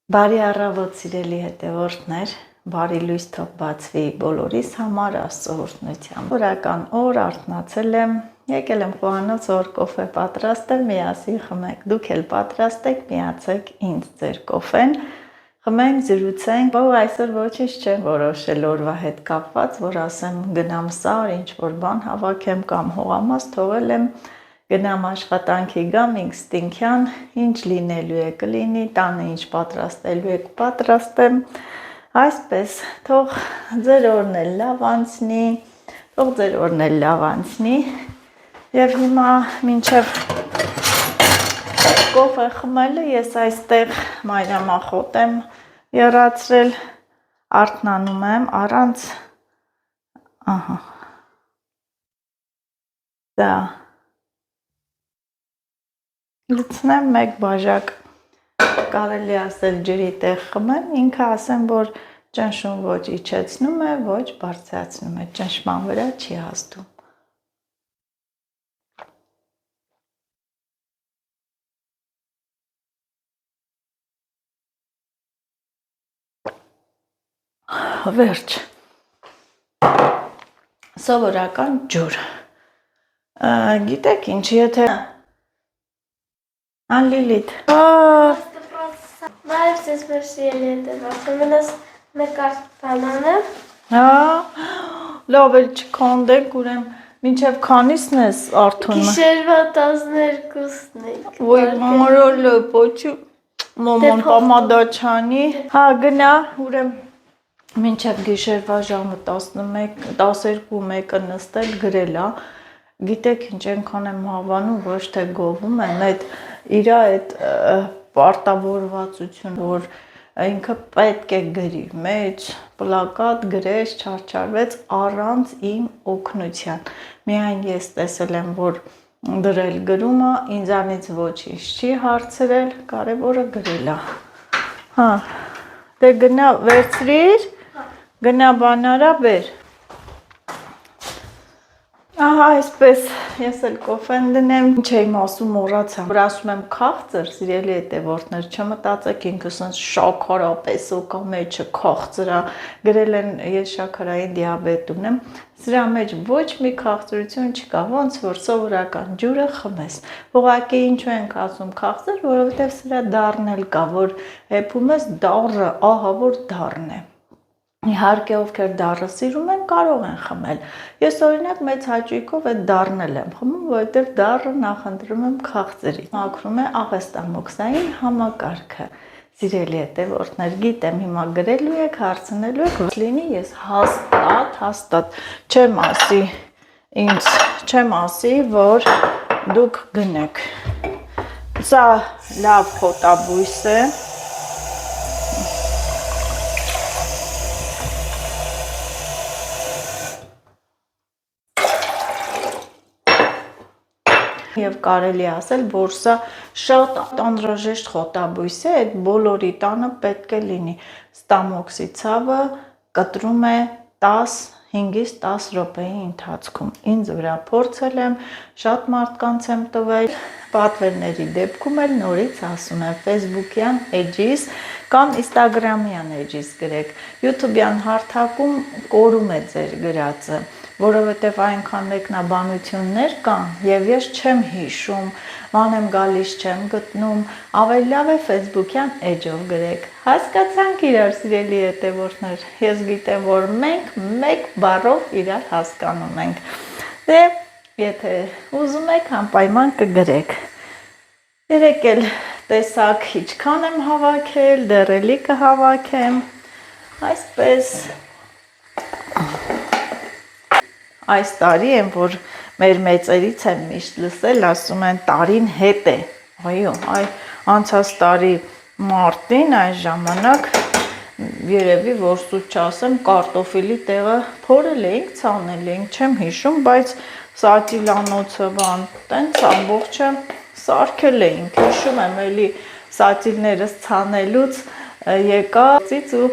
Բարի առավոտ սիրելի հետևորդներ, բարի լույս թող բացվի բոլորիս համար Աստծո օրհնությամբ։ Օրական օր արթնացել եմ, եկել եմ խոհանոց օր կոֆե պատրաստել, միասին խմենք։ Դուք էլ պատրաստեք, միացեք ինձ ձեր կոֆեն, խմենք, զրուցենք։ Ու այսօր ոչինչ չեմ որոշել օրվա հետ կապված, որ ասեմ գնամ սար, ինչ որ բան հավաքեմ կամ հողամաս թողել եմ գնամ աշխատանքի գամ ինստինքյան, ինչ լինելու է կլինի, տանը ինչ պատրաստելու է կպատրաստեմ, այսպես, թող ձեր օրն էլ լավ անցնի, և հիմա մինչև կոֆե խմելը ես այստեղ մայրամախոտ եմ եռացրել, արթնանում եմ առանց, դա, լցնեմ մեկ բաժակ, կարելի ասել ջրի տեղ խմեմ, ինքը ասեմ, որ ճնշում ոչ իջեցնում է, ոչ բարձրացնում է, ճնշման վրա չի հաստում։ Վերջ, սովորական ջուր, գիտեք ինչ, եթե Անլիլիթ, Նաև ձեզ մեր սիրելի հետևորդներ, մնաս մեկ բանանը։ Լավ էլ չքանդենք, ուրեմ, մինչև քանիսն ես արթունը։ Գիշերվա 12-ն եք։ Ոյ մամարոլը, պոչու, մոմոն պամադաչանի, գնա, ուրեմ, մինչև գիշերվա ժամը 12-1-ը նստել գրելա, գիտեք ինչ ենքան եմ հավանում, ոչ թե գովում եմ, իրա այդ պարտավորվածություն, որ ինքը պետք է գրի, մեջ պլակատ գրեց, չարչարվեց առանց իմ օգնության, միայն ես տեսել եմ, որ դրել գրումը, ինձանից ոչինչ չի հարցրել, կարևորը գրելա, դե գնա վերցրիր, գնա բանարա բեր, այսպես ես էլ կոֆեն դնեմ, ինչ եմ ասում մոռացա, որ ասում եմ քաղցր, սիրելի հետևորդներ, չմտածեք ինքս շաքարապես օկա մեջը քաղցրա, գրել են ես շաքարային դիաբետ ունեմ, սրա մեջ ոչ մի քաղցրություն չկա, ոնց որ սովորական ջուրը խմես, ուղղակի ինչու ենք ասում քաղցր, որովհետև սրա դառն էլ կա, որ հեփում ես դառը, ահա որ դառն է։ Իհարկե ովքեր դառը սիրում են կարող են խմել, ես օրինակ մեծ հաճույքով այդ դառնել եմ խմում, որովհետև դառը նախընտրում եմ քաղցրից, մաքրում է աղեստամոքսային համակարգը, սիրելի հետևորդներ, գիտեմ հիմա գրելու եք, հարցնելու եք, լինի ես հաստատ չեմ ասի, որ դուք գնեք, սա լավ խոտաբույս է, և կարելի ասել, որ սա շատ անհրաժեշտ խոտաբույս է, այդ բոլորի տանը պետք է լինի, ստամոքսի ցավը կտրում է 5-ից 10 րոպեի ընթացքում, ինձ վրա փորձել եմ, շատ մարդկանց եմ տվել, պատվերների դեպքում էլ նորից ասում եմ, Facebook-յան էջիս կամ Instagram-յան էջիս գրեք, YouTube-յան հարթակում կորում է ձեր գրածը, որովհետև այնքան մեկնաբանություններ կան և ես չեմ հիշում, մանեմ գալիս չեմ գտնում, ավելի լավ է Facebook-յան էջով գրեք, հասկացանք իրար սիրելի հետևորդներ, ես գիտեմ, որ մենք մեկ բառով իրար հասկանում ենք, դե եթե ուզում եք անպայման կգրեք, երեկ էլ տեսակ իչքան եմ հավաքել, դեռ էլի կհավաքեմ, այսպես այս տարի եմ, որ մեր մեծերից եմ միշտ լսել, ասում են տարին հետ է, այո, անցած տարի մարտին այս ժամանակ երևի, որ սուտ չասեմ, կարտոֆիլի տեղը փորել էինք, ցանել էինք, չեմ հիշում, բայց սատիլանոցը տենց ամբողջը սարքել էինք, հիշում եմ էլի սատիլներս ցանելուց եկա ու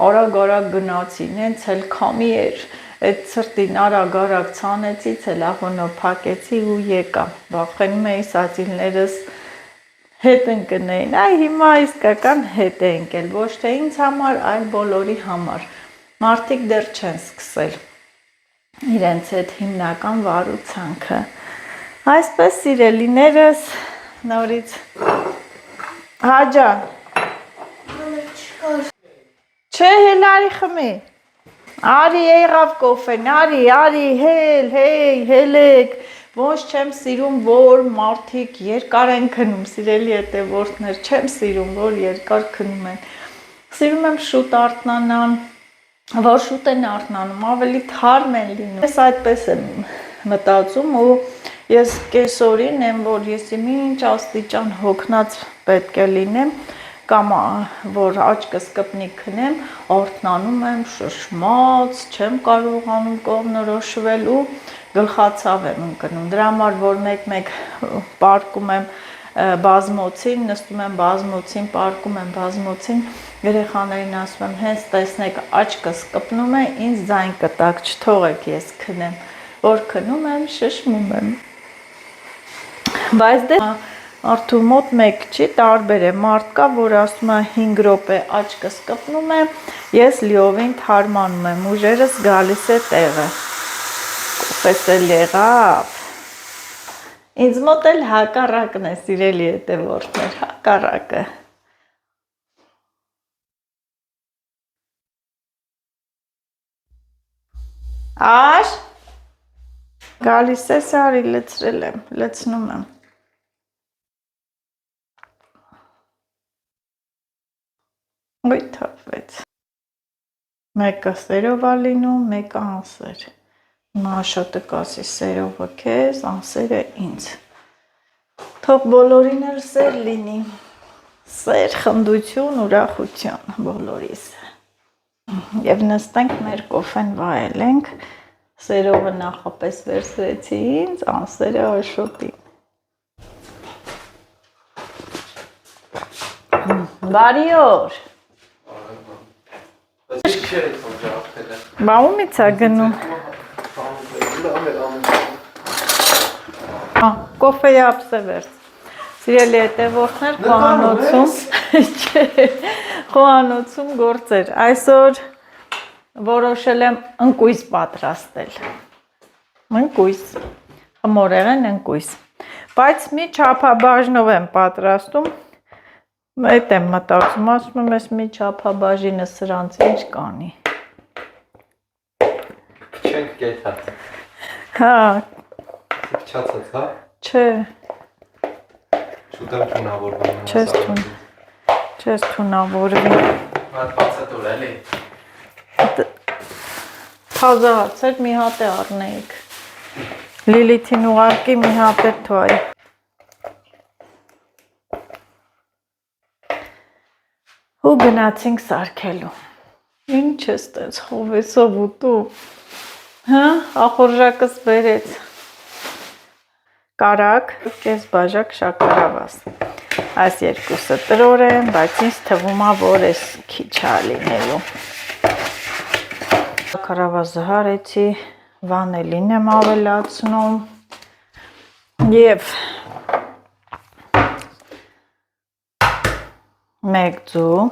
արագ գնացի, նենց էլ քամի էր, այդ ցրտին արագ ցանեցի, ցելախոնով փակեցի ու եկա, վախենում էի սատիլներս հետ ընկնեին, այ հիմա իսկական հետ է ընկել, ոչ թե ինձ համար, այլ բոլորի համար, մարդիկ դեռ չեն սկսել իրենց հետ հիմնական վարուցանքը, այսպես սիրելիներս, նորից, Հաջան, չէ հելարի խմի, արի եղավ կոֆեն, արի, հելեք, ոնց չեմ սիրում, որ մարդիկ երկար են քնում, սիրելի հետևորդներ, չեմ սիրում, որ երկար քնում են, սիրում եմ շուտ արթնանան, որ շուտ են արթնանում, ավելի թարմ են լինում, ես այդպես եմ մտածում ու ես կեսօրին եմ, որ եսի մինչ աստիճան հոգնած պետք է լինեմ, կամ որ աչքս կպնի քնեմ, արթնանում եմ շշմած, չեմ կարողանում կողմնորոշվել ու գլխացավ եմ ընկնում, դրա համար որ մեկ-մեկ պարկում եմ բազմոցին, նստում եմ բազմոցին, պարկում եմ բազմոցին, երեխաներին ասում եմ, հենց տեսնեք աչքս կպնում է, ինձ ձայն կտակ, չթողեք ես քնեմ, որ քնում եմ, շշմում եմ, բայց դե Արդու մոտ մեկ չի, տարբեր է, մարդ կա, որ ասում է 5 րոպե աչքս կպնում է, ես լիովին թարմանում եմ, ուժերս գալիս է տեղը, կոֆես էլ եղավ, ինձ մոտ էլ հակառակն է, սիրելի հետևորդներ, հակառակը, Աշ, գալիս ես արի, լցրել եմ, լցնում եմ, Ոյ թափվեց, մեկը սերով է լինում, մեկը անսեր, Մաշոտը կասի սերովը քեզ, անսերը ինձ, թող բոլորին էլ սեր լինի, սեր, խնդություն, ուրախություն բոլորիս, և նստենք մեր կոֆեն վայելենք, սերովը նախապես վերցրեցի ինձ, անսերը Աշոտին, բարի օր, Բա ումից է գնում, կոֆեի ապսը վերց, սիրելի հետևորդներ, խոհանոցում գործեր, այսօր որոշել եմ ընկույզ պատրաստել, ընկույզ, խմորեղեն ընկույզ, բայց մի չափաբաժնով եմ պատրաստում, Այդ եմ մտածում, ասում եմ, ես մի չափաբաժինը սրանց ինչ կանի։ Չենք կեթած։ Հա։ Չացած, հա։ Չէ։ Շուտով թունավորվում։ Չես թունավորվի։ Հատ բացատուր էլի։ Թազահացեր մի հատ է առնեիք։ Լիլիթին ուղարկի մի հատ է թվայի։ Ու գնացինք սարքելու, ինչ ես տենց խովեսով ուտու, հա, ախորժակս բերեց, կարակ, կես բաժակ շաքարավազ, այս երկուսը տրոր են, բայց ինձ թվում է, որ ես քիչ է լինելու, շաքարավազը հարեցի, վանելին եմ ավելացնում և մեկ ձու,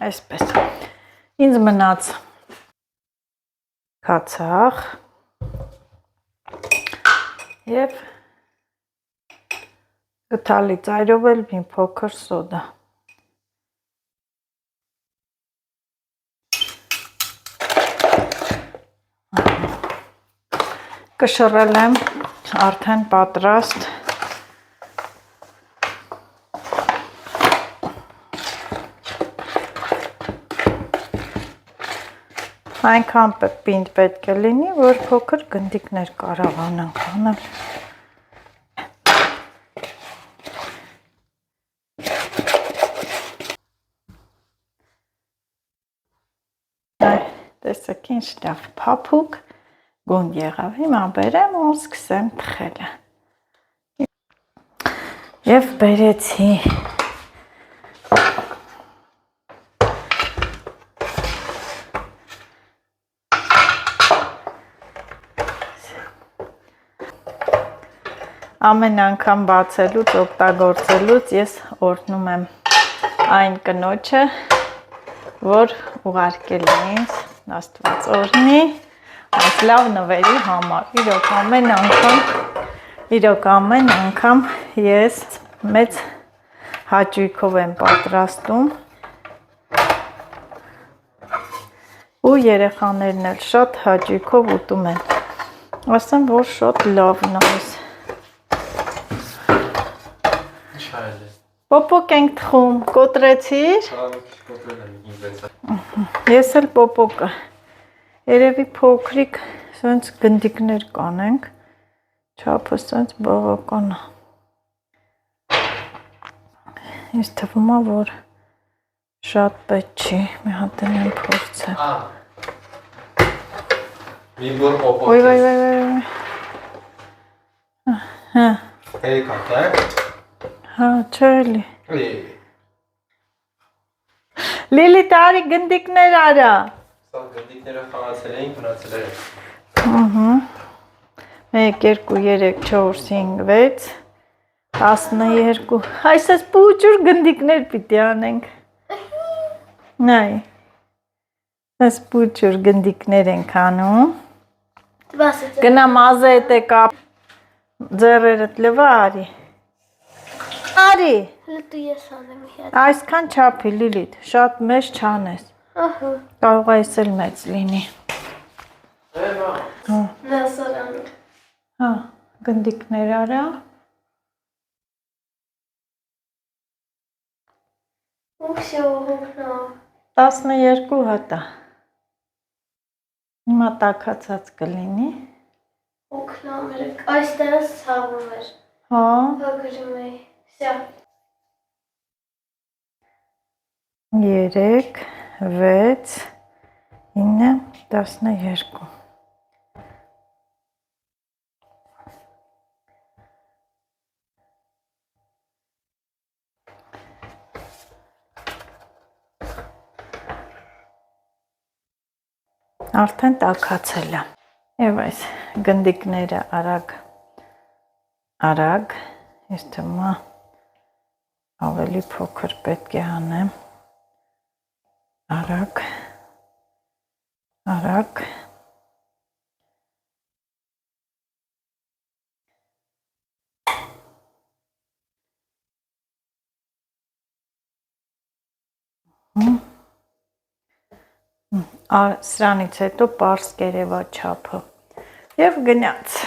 այսպես, ինձ մնաց կացախ և գթալի ծայրով էլ մի փոքր սոդա։ Կշռել եմ արդեն պատրաստ այնքան պինդ պետք է լինի, որ փոքր գնդիկներ կարողանանք անել։ Տեսեք ինչ լավ փափուկ գունդ եղավ, հիմա բերեմ ու սկսեմ թխելը։ Եվ բերեցի։ Ամեն անգամ բացելուց, օգտագործելուց ես օրհնում եմ այն կնոջը, որ ուղարկել է ինձ, Աստված օրհնի, այս լավ նվերի համար։ Իրոք ամեն անգամ ես մեծ հաճույքով եմ պատրաստում ու երեխաներն էլ շատ հաճույքով ուտում են։ Ասեմ, որ շատ լավն է։ Պոպոկ ենք թխում, կոտրեցիր։ Ես էլ պոպոկը։ Երևի փոքրիկ սենց գնդիկներ կանենք, չափը սենց բավական է։ Ես թվում է, որ շատ պետք չի, մի հատ եմ փորձեմ։ Մի բոր պոպոկ Ոյ։ Հա։ Էի կատակ։ Հա, չելի։ Լիլի տարի գնդիկներ արա։ Սա գնդիկները խաղացել էին, գնացել են։ 1, 2, 3, 4, 5, 6, 12, այսպես պուջուր գնդիկներ պիտի անենք։ Նայ, այս պուջուր գնդիկներ ենք անում։ Գնա մազը էտ է կապ, ձերերըտ լվա արի։ Արի, Դու ես անեմ մի հատ։ այսքան չափի Լիլիթ, շատ մեծ չանես, Ահա։ կարող է այս էլ մեծ լինի։ Նա սարանում։ Հա, գնդիկներ արա։ Ուքսյո հոգնա։ 12 հատա։ Հիմա տաքացած կլինի։ Հոգնա մերեք, այստեղ ցավում էր։ Հա, Հոգրում էի։ Սյա։ 3, 6, 9, 12։ Արդեն տաքացել է։ Եվ այս գնդիկները արագ, ես թվում է ավելի փոքր պետք է անեմ, արագ, սրանից հետո պարզ կերևա չափը և գնաց։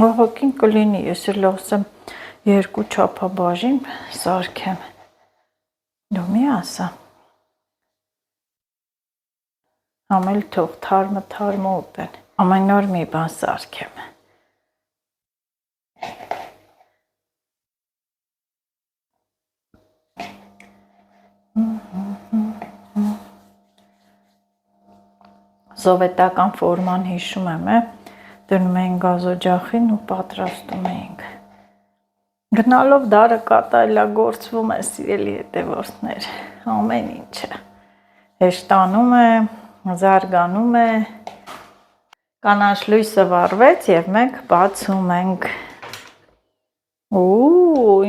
Ողոքին կլինի, ես էլ ասեմ 2 չափաբաժին սարքեմ, դու մի ասա, ամել թող թարմը ուտեն, ամեն օր մի բան սարքեմ։ Սովետական ֆորման հիշում եմ, դնում էինք գազօջախին ու պատրաստում էինք։ Գնալով դարը կատարելագործվում է, սիրելի հետևորդներ, ամեն ինչը հեշտանում է, զարգանում է, կանաչ լույսը վառվեց և մենք բացում ենք։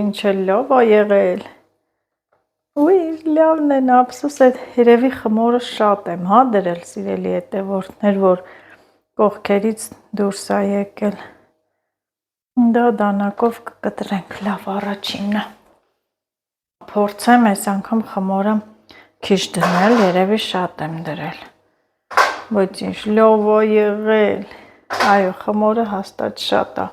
Ինչ լավ է եղել։ Լավն են, ափսոս է, երևի խմորը շատ եմ դրել, սիրելի հետևորդներ, որ կողքերից դուրս է եկել։ Դա դանակով կկտրենք, լավ առաջինն է։ Փորձեմ այս անգամ խմորը քիչ դնել, երևի շատ եմ դրել։ Բայց ինչ լավ է եղել։ Այո, խմորը հաստատ շատ է։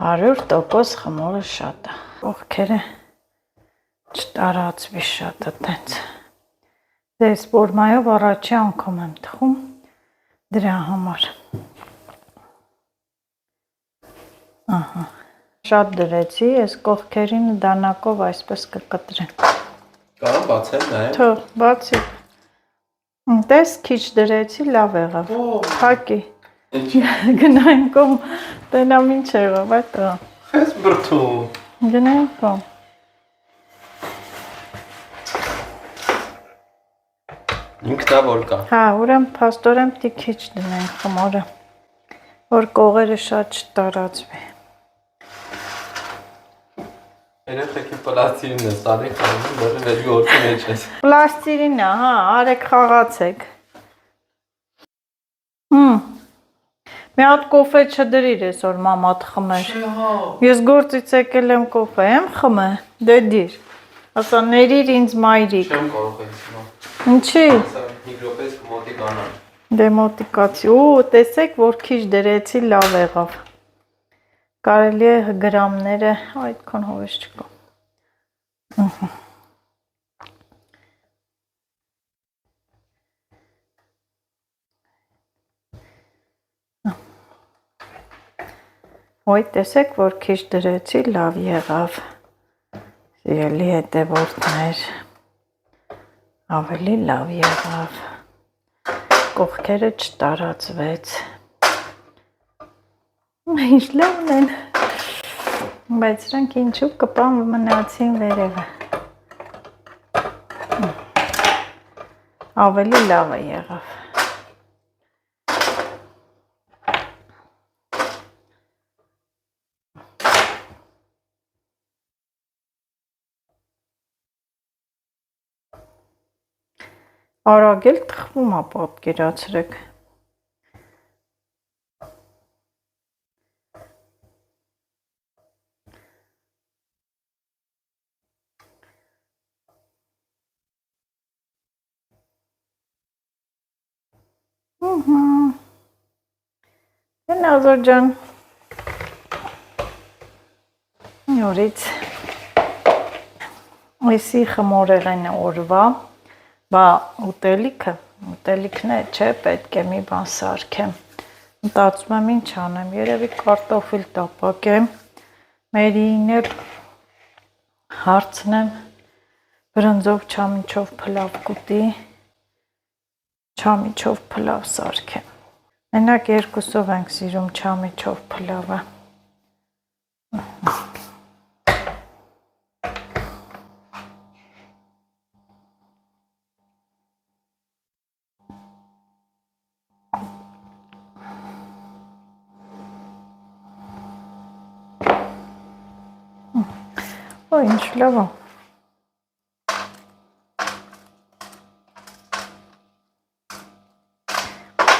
100% խմորը շատ է։ Կողքերը չտարածվի շատ այտենց։ Դες ֆորմայով առաջի անգամ եմ թխում դրա համար։ Ահա, Շատ դրեցի, ես կողքերին դանակով այսպես կկտրեմ։ Կարամ բացեմ նայեմ։ Թող, բացի։ Տես քիչ դրեցի, լավ եղավ։ Փակի։ Ինչ։ Գնային կողմ, տենամ ինչ եղավ, այդ տղա։ Ես բրթում։ Գնային կողմ։ Ինքնավոր կա։ Հա, ուրեմն փաստորեն պիտի քիչ դնենք խմորը, որ կողերը շատ չտարածվի։ Երեխեքի պլաստիրին է սարի խաղում, որը վերի որդի մեջ ես։ Պլաստիրինը, հա, արեք խաղացեք։ Մի հատ կոֆե չդրիր այսօր մամատ խմեր։ Ես գործից եկել եմ կոֆե եմ խմե, դե դիր։ Ասա ներիր ինձ մայրիկ։ Չեմ կարող ես հիմա։ Ինչի։ Միկրոպես մոտիկ անալ։ Դե մոտիկացի։ Ու տեսեք, որ քիչ դրեցի, լավ եղավ։ Կարելի է գրամները, այդքան հովես չկա։ Ոյ, տեսեք, որ քիչ դրեցի, լավ եղավ։ Սիրելի հետևորդներ, ավելի լավ եղավ։ Կողքերը չտարածվեց։ Ինչ լավն են։ Բայց սրանք ինչու կպան մնացին վերևը։ Ավելի լավ է եղավ։ Արագ էլ թխվում է, պատկերացրեք։ Նազար ջան, նորից այսի խմորեղենը օրվա, բա ուտելիքն է, չէ, պետք է մի բան սարքեմ, մտածում եմ ինչ անեմ, երևի կարտոֆիլ տապակեմ, Մերիին էլ հարցնեմ, բրնձով չամիչով փլավ կուտի, չամիչով փլավ սարքեմ, մենակ երկուսով ենք սիրում չամիչով փլավը, ինչ լավ է։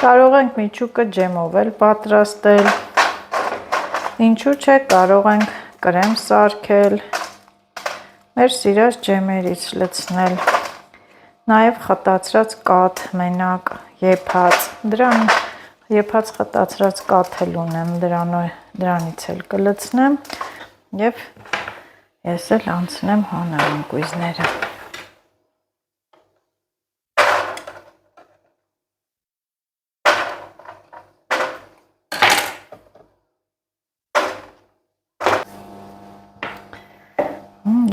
Կարող ենք միջուկը ջեմով էլ պատրաստել, ինչու չէ, կարող ենք կրեմ սարքել, մեր սիրած ջեմերից լցնել, նաև խտացրած կաթ մենակ, եփած, եփած խտացրած կաթ էլ ունեմ, դրանից էլ կլցնեմ և ես էլ անցնեմ հանեմ ընկույզները։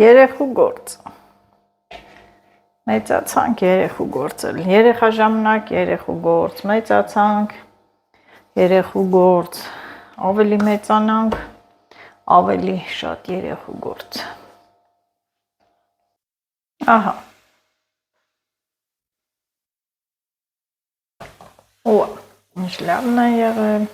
Երեխու գործ, մեծացանք երեխու գործել, երեխա ժամանակ երեխու գործ, մեծացանք երեխու գործ, ավելի մեծանանք, ավելի շատ երեխու գործ։ Ահա։ Ու, ինչ լավն է եղել։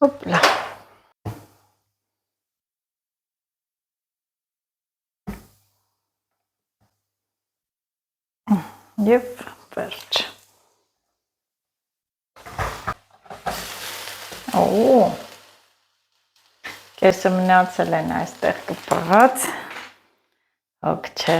Հոպլա։ Եվ վերջ։ Օ, կեսը մնացել են այստեղ կպղած, հոգ չէ։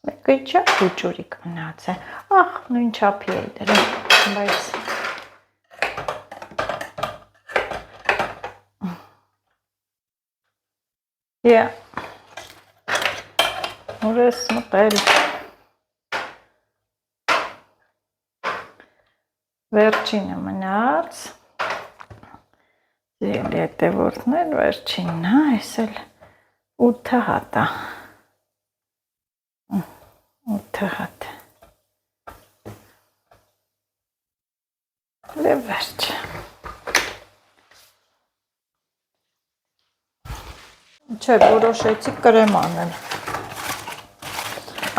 Մեկը Փոքրիչա ուճուրիկ մնաց է։ Ախ, նույն չափի է դրել, բայց Ուրես մտել վերջինը մնաց Սիրելի հետևորդներ, վերջինն է, այս էլ 8 հատ է 8 հատ Եվ վերջ Չէ, որոշեցի կրեմ անել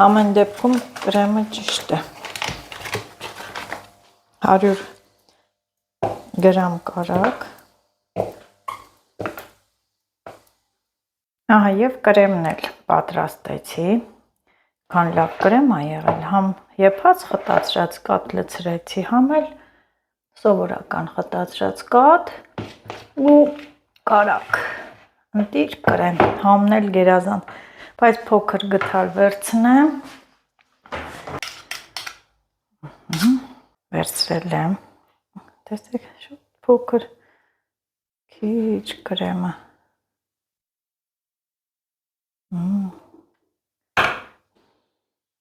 Ամեն դեպքում կրեմը ճիշտ է 100 գրամ կարակ Ահա եւ կրեմն էլ պատրաստեցի Քան լավ կրեմ ա եղել համ եփած խտացրած կաթ լցրեցի համ էլ սովորական խտացրած կաթ ու կարակ ընտիր կրեմ համն էլ գերազան բայց փոքր գթար վերցնեմ վերցրել եմ տեսեք շատ փոքր քիչ կրեմը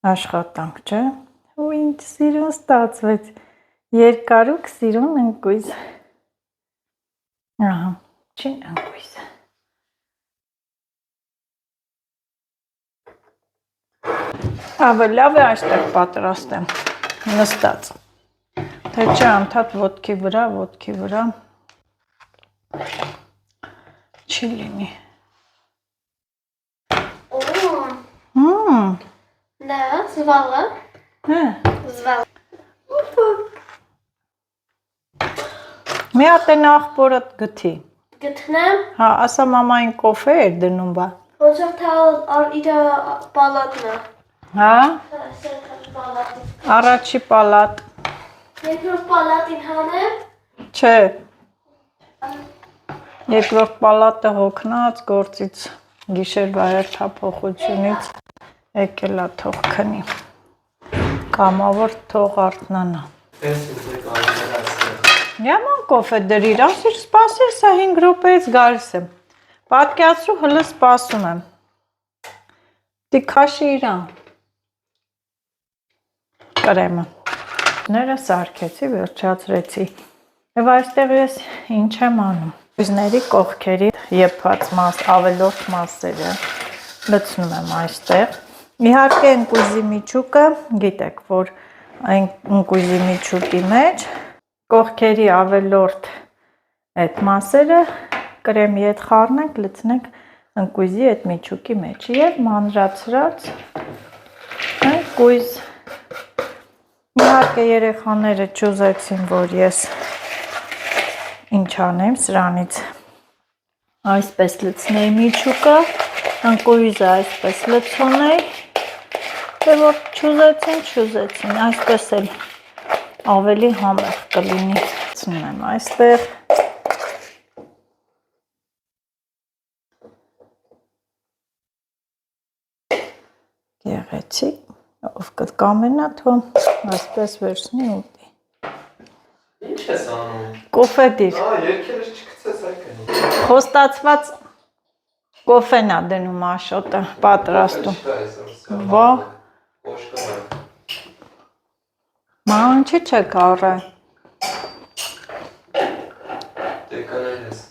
Աշխատանք չէ ու ինձ սիրուն ստացվեց երկարուկ սիրուն ընկույզ ահա չին ընկույզ ավելի լավ է այստեղ պատրաստեմ նստած թե չէ անդադ ոտքի վրա չի լինի Да, звала. Звала. Մի հատ է աղբորդ գթի Գտնեմ, Հա, ասա մամային կոֆե էր դնում բա ոնց որ թալ իր պալատնա։ Հա, Սենթր պալատը։ առաջի պալատ Երկրորդ պալատին հանեմ։ Չէ Երկրորդ պալատը հոգնած գործից գիշերվա հերթափոխությունից եկել է թող քնի կամավոր թող արթնանա Ես ուզեի կանցել Yaman կոֆե դրիր ասիր սպասիր սա 5 րոպեից գալիս եմ պատկերացրու հլը սպասում եմ Դի քաշի իրան կրեմը ները սարքեցի վերջացրեցի Եվ այստեղ ես ինչ եմ անում Ուզների կողքերի եփած մաս ավելորդ մասերը լցնում եմ այստեղ Իհարկե ընկույզի միջուկը գիտեք որ ընկույզի միջուկի մեջ կողքերի ավելորդ այդ մասերը կրեմի հետ խառնենք լցնենք ընկույզի այդ միջուկի մեջ եւ մանրացրած ընկույզ Իհարկե երեխաները ճուզեցին որ ես ինչ անեմ սրանից այսպես լցնեի միջուկը ընկույզը այսպես լցոնեի Դե որ չուզեցին, այսպես էլ ավելի համեղ կլինի Ցնում եմ այստեղ Գեղեցիկ Ով կամենա թո այսպես վերցնի ուտի Ինչ ես անում Կոֆե դիր Երկերս չգցես այկեն Խոստացված կոֆեն ա դնում աշոտը պատրաստում Ո Ման չի չեք առը Դե կանել ես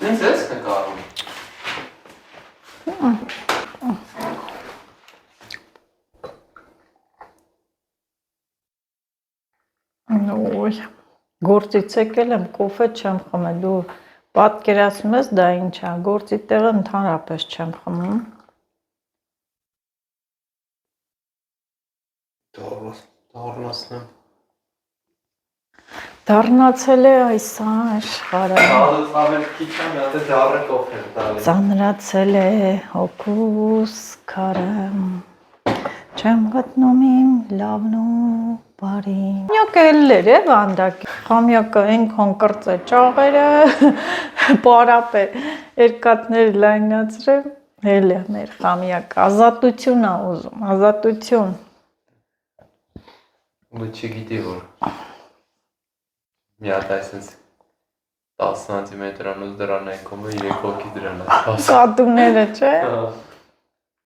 Ինձ ես նկարում Ոյ, գործից եկել եմ, կոֆե չեմ խմել, դու պատկերացնում ես դա ինչ է, գործի տեղը ընդհանրապես չեմ խմում Դառնացնեմ Դառնացել է այս աշխարհը Ավելի քիչ եմ, հատ է դառը կոֆե տալի Ծանրացել է հոգուս քարը Չեմ գտնում իմ լավն ու բարին։ Խամյակը էլլեր է վանդակ։ Խամյակը այնքան կրծե ճաղերը, պարապ է, երկաթներ լայնացրել, էլ է մեր խամյակը, ազատություն ա ուզում, ազատություն։ Ու չգիտի որ մի հատ այսպես 10 սանտիմետրանոց դրան եկում է 3 հոգի դրան է։ Կատուները, չէ։ Հա։